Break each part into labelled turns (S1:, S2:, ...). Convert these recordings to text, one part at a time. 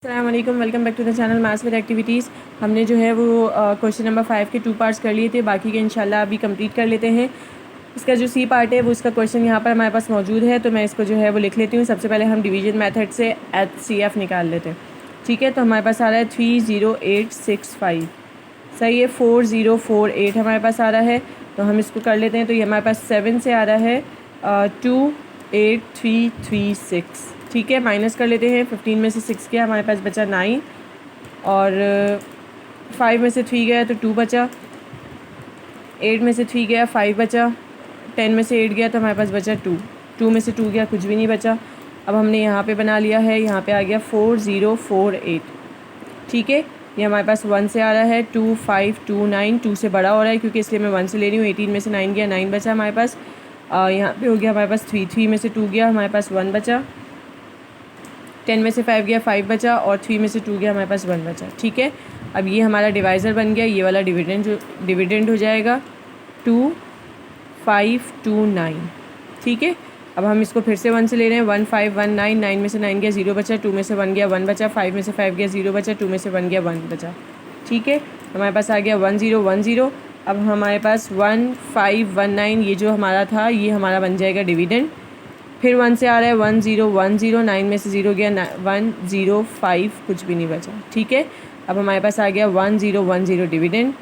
S1: अस्सलाम वालेकुम, welcome back to the channel maths with activities. हमने जो है वो क्वेश्चन नंबर 5 के 2 पार्ट्स कर लिए थे, बाकी के इंशाल्लाह अभी कंप्लीट कर लेते हैं। इसका जो सी पार्ट है वो इसका क्वेश्चन यहाँ पर हमारे पास मौजूद है, तो मैं इसको जो है वो लिख लेती हूँ। सबसे पहले हम डिवीजन मेथड से HCF निकाल लेते हैं। ठीक है, तो हमारे पास आ रहा है 30865। सही है, 4048 हमारे पास आ रहा है, तो हम इसको कर लेते हैं। तो ये हमारे पास 7 से आ रहा है 28336। ठीक है, माइनस कर लेते हैं। 15 में से 6 गया, हमारे पास बचा 9, और 5 में से 3 गया तो 2 बचा, 8 में से 3 गया 5 बचा, 10 में से 8 गया तो हमारे पास बचा 2, 2 में से 2 गया कुछ भी नहीं बचा। अब हमने यहाँ पे बना लिया है, यहाँ पे आ गया 4048। ठीक है, ये हमारे पास 1 से आ रहा है 2529, 2 से बड़ा हो रहा है क्योंकि इसलिए मैं 1 से ले रही हूँ। 18 में से 9 गया, 9 बचा हमारे पास। यहाँ पे हो गया हमारे पास 3, 3 में से 2 गया, हमारे पास 1 बचा। 10 में से 5 गया, 5 बचा, और 3 में से 2 गया, हमारे पास 1 बचा। ठीक है, अब ये हमारा डिवाइज़र बन गया, ये वाला डिविडेंड हो जाएगा 2529। ठीक है, अब हम इसको फिर से 1 से ले रहे हैं। 1519, 9 में से 9 गया, 0 बचा, 2 में से 1 गया, 1 बचा, 5 में से 5 गया, 0 बचा, 2 में से 1 गया, 1 बचा। ठीक है, हमारे पास आ गया 1010। अब हमारे पास 1519 ये जो हमारा था ये हमारा बन जाएगा डिविडेंड। फिर 1 से आ रहा है 1010, 9 में से 0 गया, 105 कुछ भी नहीं बचा। ठीक है, अब हमारे पास आ गया 1010 डिविडेंड।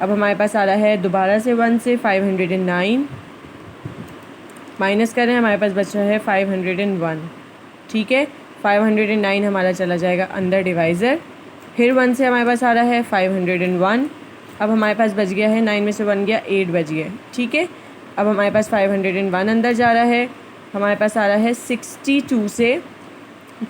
S1: अब हमारे पास आ रहा है दोबारा से 1 से 509, माइनस कर रहे हैं, हमारे पास बचा है 501। ठीक है, 509 हमारा चला जाएगा अंदर डिवाइज़र। फिर 1 से हमारे पास आ रहा है 501। अब हमारे पास बच गया है 9 में से 1 गया, 8 बच गया। ठीक है, अब हमारे पास 501 अंदर जा रहा है, हमारे पास आ रहा है 62 से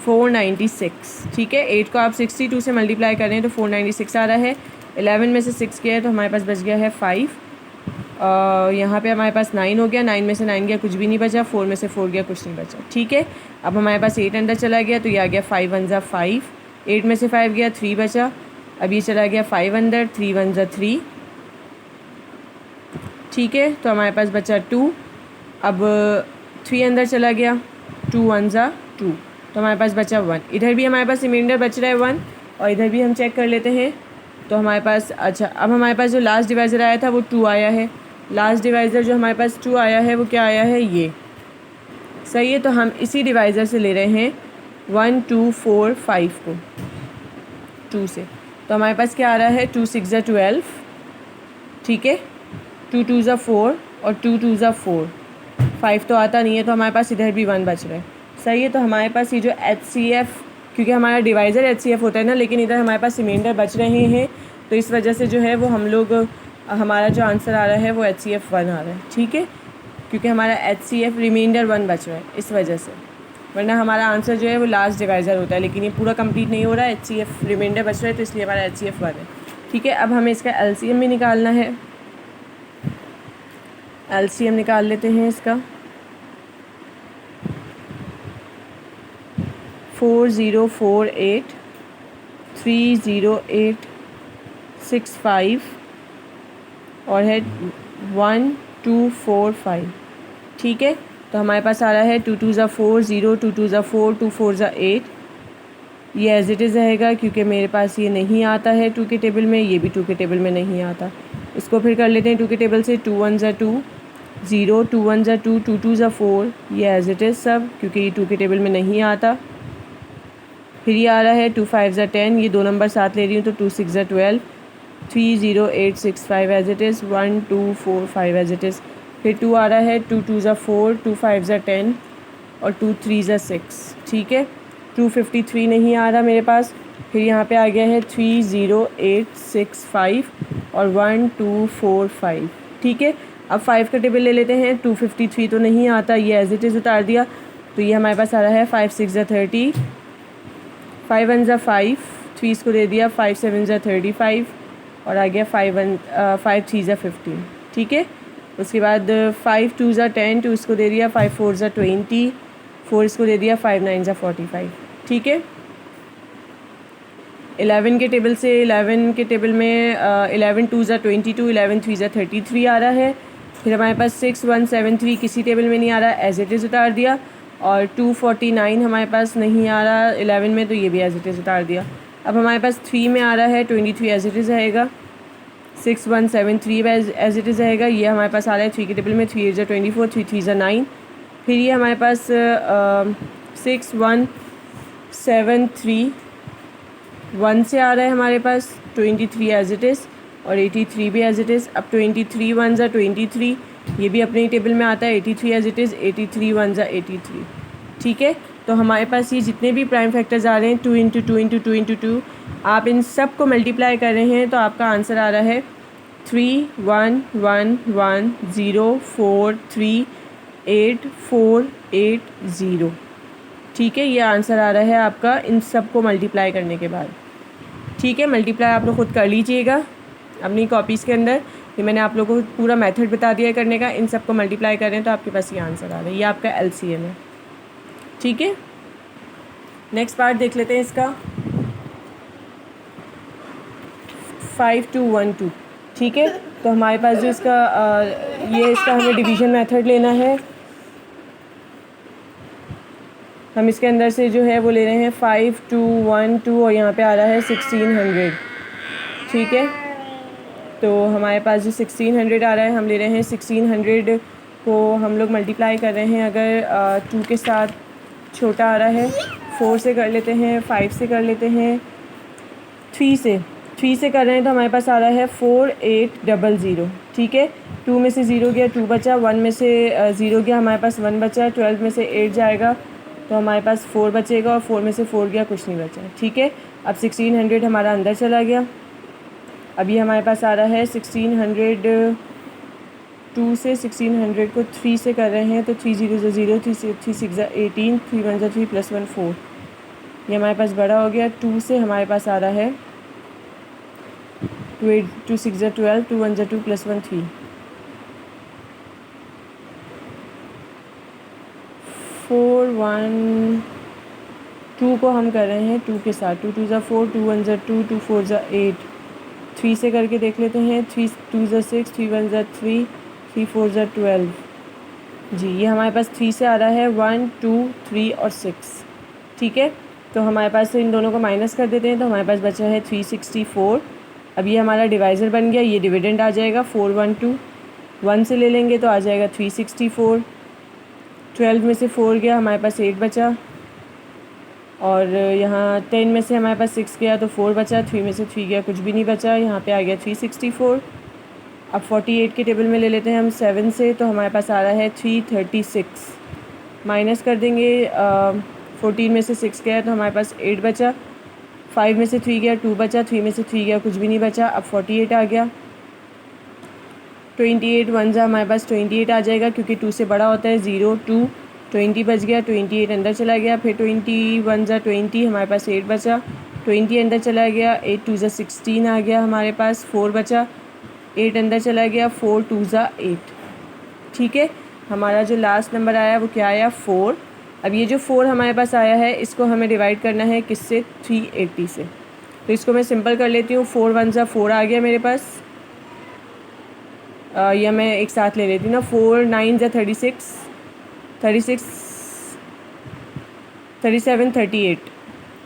S1: 496। ठीक है, 8 को आप 62 से मल्टीप्लाई कर रहे हैं तो 496 आ रहा है। 11 में से 6 गया है तो हमारे पास बच गया है 5। यहाँ पे हमारे पास 9 हो गया, 9 में से 9 गया, कुछ भी नहीं बचा। 4 में से 4 गया, कुछ नहीं बचा। ठीक है, अब हमारे पास 8 अंदर चला गया, तो ये आ गया 5 1 ज़ा 5। 8 में से 5 गया, 3 बचा। अब ये चला गया 5 अंदर, 3 1 ज़ा 3। ठीक है, तो हमारे पास बचा 2। अब 3 अंदर चला गया, 2 1 ज़ा 2, तो हमारे पास बचा 1। इधर भी हमारे पास रिमाइंडर बच रहा है 1, और इधर भी हम चेक कर लेते हैं। तो हमारे पास अच्छा, अब हमारे पास जो लास्ट डिवाइज़र आया था वो 2 आया है। लास्ट डिवाइज़र जो हमारे पास 2 आया है वो क्या आया है, ये। सही है, तो हम इसी डिवाइज़र से ले रहे हैं 1 2 4 5 को 2 से। तो हमारे पास क्या आ रहा है, 2 6 ज़ा 12। ठीक है, 2 2 ज़ा 4 और 2 2 ज़ा 4। 5 तो आता नहीं है, तो हमारे पास इधर भी 1 बच रहा है। सही है, तो हमारे पास ये जो HCF, क्योंकि हमारा डिवाइज़र HCF होता है ना, लेकिन इधर हमारे पास रिमाइंडर बच रहे हैं, तो इस वजह से जो है वो हम लोग हमारा जो आंसर आ रहा है वो HCF 1 आ रहा है। ठीक है, क्योंकि हमारा HCF रिमाइंडर 1 बच रहा है इस वजह से, वरना हमारा आंसर जो है वो लास्ट डिवाइज़र होता है, लेकिन ये पूरा कंप्लीट नहीं हो रहा है। HCF रिमाइंडर बच रहा है, तो इसलिए हमारा HCF 1 है। ठीक है, अब हमें इसका LCM भी निकालना है। LCM निकाल लेते हैं इसका। 4048, 30865 और है 1245। ठीक है, तो हमारे पास आ रहा है 2 2 ज़ा 4, 0 2 2 ज़ा 4, 2 4 ज़ा 8। ये एज इट इज़ रहेगा क्योंकि मेरे पास ये नहीं आता है 2 के टेबल में, ये भी 2 के टेबल में नहीं आता। इसको फिर कर लेते हैं 2 के टेबल से। 2 1 ज़ा 2, 0 2 1 ज़ा 2, 2 2 ज़ा 4। ये एज इट इज़ सब, क्योंकि ये 2 के टेबल में नहीं आता। फिर ये आ रहा है 2 5 ज़ा 10, ये 2 नंबर साथ ले रही हूँ तो 2 6 ज़ा 12। 30865 as it is, 1 2 4 5 as it is. फिर 2 आ रहा है, 2 2 ज़ा 4, 2 5 ज़ा 10 और 2 3 ज़ा 6। ठीक है, 253 नहीं आ रहा मेरे पास। फिर यहाँ पे आ गया है 30865 और 1 2 4 5। ठीक है, अब 5 का टेबल ले लेते हैं। 253 तो नहीं आता, ये एज इट इज़ उतार दिया, तो ये हमारे पास आ रहा है 5 6 ज़ा 30, 5 1 ज़ा 5, 3 इसको दे दिया, 5 7 ज़ा 35 और आ गया 5 3 ज़ा 15। ठीक है, उसके बाद 5 2 ज़ा 10, 2 इसको दे दिया, 5 4 ज़ा 20, 4 इसको दे दिया, 5 9 ज़ा 45। ठीक है, 11 के टेबल से 11 के टेबल में 11 2 ज़ा 22, 11 3 ज़ा 33 आ रहा है। फिर हमारे पास 6 1 7 3 किसी टेबल में नहीं आ रहा, एज इट इज़ उतार दिया। और 249 हमारे पास नहीं आ रहा 11 में, तो ये भी एज इट इज़ उतार दिया। अब हमारे पास 3 में आ रहा है 23 एज इट इज़ रहेगा, 6173 एज इट इज़ रहेगा। ये हमारे पास आ रहा है 3 के टेबल में, 3 8 24, 3 3 9। फिर ये हमारे पास 6173 से आ रहा है हमारे पास 23 एज इट इज़, और 83 भी एज इट इज़। अब 23 1 23, ये भी अपने ही टेबल में आता है 83 एज इट इज़, 83 1 83। ठीक है, तो हमारे पास ये जितने भी प्राइम फैक्टर्स आ रहे हैं 2 इंटू 2 इंटू 2 इंटू 2, आप इन सब को मल्टीप्लाई कर रहे हैं तो आपका आंसर आ रहा है 3111043880। ठीक है, ये आंसर आ रहा है आपका इन सब को मल्टीप्लाई करने के बाद। ठीक है, मल्टीप्लाई आप लोग खुद कर लीजिएगा अपनी कॉपीज़ के अंदर। ये मैंने आप लोगों को पूरा मेथड बता दिया है करने का। इन सब को मल्टीप्लाई करें तो आपके पास ये आंसर आ रहा है, ये आपका LCM है। ठीक है, नेक्स्ट पार्ट देख लेते हैं इसका, 5212। ठीक है, तो हमारे पास जो इसका ये इसका हमें डिवीज़न मेथड लेना है। हम इसके अंदर से जो है वो ले रहे हैं 5212 और यहाँ पे आ रहा है 1600। ठीक है, तो हमारे पास जो 1600 आ रहा है, हम ले रहे हैं 1600 को हम लोग मल्टीप्लाई कर रहे हैं। अगर 2 के साथ छोटा आ रहा है 4 से कर लेते हैं, 5 से कर लेते हैं, 3 से कर रहे हैं तो हमारे पास आ रहा है 4800। ठीक है, 2 में से 0 गया 2 बचा, 1 में से 0 गया हमारे पास 1 बचा, 12 में से 8 जाएगा तो हमारे पास 4 बचेगा, और 4 में से 4 गया कुछ नहीं बचा। ठीक है, अब 1600 हमारा अंदर चला गया। अभी हमारे पास आ रहा है 1600, 2 से 1600 को 3 से कर रहे हैं तो 3 0 0, 3 6 18, 3 1 3 + 1 4। ये हमारे पास बड़ा हो गया। 2 से हमारे पास आ रहा है 2 6 12, 2 1 2 + 1 3, 4 1 2 को हम कर रहे हैं 2 के साथ, 2 2 4, 2 1 2, 2 4 8। 3 से करके देख लेते हैं, 3 2 6, 3 1 3, 3 4 12। जी, ये हमारे पास 3 से आ रहा है 1 2 3 और 6। ठीक है, तो हमारे पास से इन दोनों को माइनस कर देते हैं तो हमारे पास बचा है 364। अब ये हमारा डिवाइज़र बन गया, ये डिविडेंड आ जाएगा 412। 1 से ले लेंगे तो आ जाएगा 364। 12 में से 4 गया, हमारे पास 8 बचा, और यहाँ 10 में से हमारे पास 6 गया तो 4 बचा, 3 में से 3 गया कुछ भी नहीं बचा, यहाँ पे आ गया 364। अब 48 के टेबल में ले लेते हैं हम 7 से, तो हमारे पास आ रहा है 336। माइनस कर देंगे, 14 में से 6 गया तो हमारे पास 8 बचा, 5 में से 3 गया 2 बचा, 3 में से 3 गया कुछ भी नहीं बचा। अब 48 आ गया, 28 1 हमारे पास 28 आ जाएगा क्योंकि 2 से बड़ा होता है, 0 2 20 बच गया, 28 अंदर चला गया। फिर 21 20, हमारे पास 8 बचा, 20 अंदर चला गया, 8 2 16 आ गया हमारे पास, 4 बचा, 8 अंदर चला गया, 4 2 8। ठीक है, हमारा जो लास्ट नंबर आया वो क्या आया, 4। अब ये जो 4 हमारे पास आया है इसको हमें डिवाइड करना है किससे, 380 से। तो इसको मैं सिंपल कर लेती हूँ, 4 1 4 आ गया मेरे पास, या मैं एक साथ ले लेती हूँ ना, 4 9 36, 36 37 38।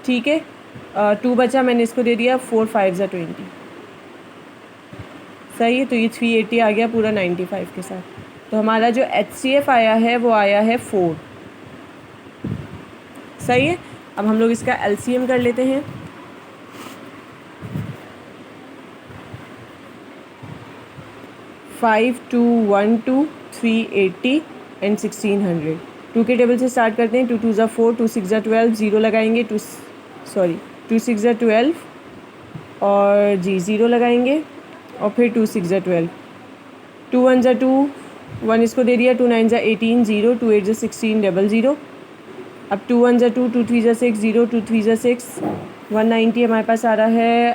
S1: ठीक है, 2 बचा, मैंने इसको दे दिया 4 5 20। सही है, तो ये 380 आ गया पूरा 95 के साथ। तो हमारा जो HCF आया है वो आया है 4। सही है, अब हम लोग इसका LCM कर लेते हैं। Five 2 1 2 380 and 1600। 2 के टेबल से स्टार्ट करते हैं, 2 2 4, 2 6 12, 0 लगाएंगे, 2 6 12 और जी 0 लगाएंगे, और फिर 2 6 12, 2 1 2 1 इसको दे दिया, 2 9 18 0, 2 8 16 00। अब 2 1 2, 2 3 6 0, 2 3 6 190 हमारे पास आ रहा है।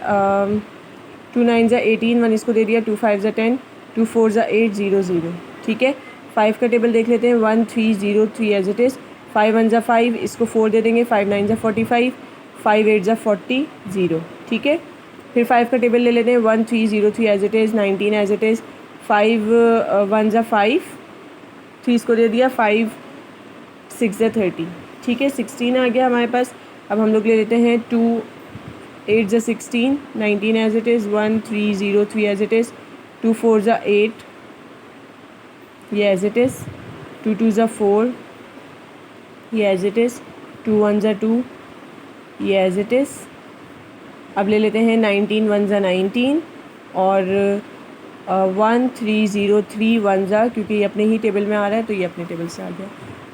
S1: 2 9 18, 1 इसको दे दिया, 2 5 10, 2 4 8 0 0। ठीक है, 5 का टेबल देख लेते हैं, 1 3 0 3 एज इट इज़, 5 1 5, इसको 4 दे देंगे, 5 9 45, 5 8 40 0। ठीक है, फिर 5 का टेबल ले लेते हैं, 1 3 0 3 as it is, 19 as it is, 5 1 5, 3 इसको दे दिया, 5 6 ज़ा 30, ठीक है 16 आ गया हमारे पास। अब हम लोग ले लेते हैं 2 8 ज़ा 16, 19 as it is, 1 3 0 3 as it is, 2 4 ज़ा 8 ये एज इट इज़, 2 2 ज़ा 4 ये एज इट इज़, 2 1 ज़ा 2 ये एज इट इज़। अब ले लेते हैं 19 1 ज़ा 19 और 1 3 0 3 1 ज़ा, क्योंकि ये अपने ही टेबल में आ रहा है तो ये अपने टेबल से आ गया।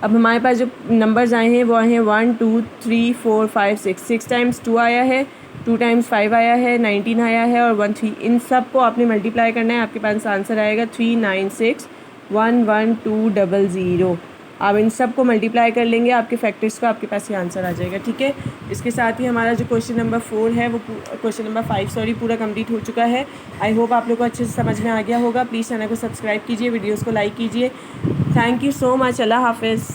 S1: अब हमारे पास जो नंबर्स आए हैं वो आए हैं 1 2 3 4 5 6, 6 टाइम्स 2 आया है, 2 टाइम्स 5 आया है, 19 आया है और 1 3। इन सब को आपने मल्टीप्लाई करना है, आपके पास आंसर आएगा 396 1 1 2 0 0। आप इन सब को मल्टीप्लाई कर लेंगे आपके फैक्टर्स को, आपके पास ये आंसर आ जाएगा, ठीक है। इसके साथ ही हमारा जो क्वेश्चन नंबर 4 है वो क्वेश्चन नंबर 5 सॉरी पूरा कंप्लीट हो चुका है। आई होप आप लोग को अच्छे से समझ में आ गया होगा। प्लीज़ चैनल को सब्सक्राइब कीजिए, वीडियोज़ को लाइक कीजिए। Thank you so much. अल्लाह हाफिज़।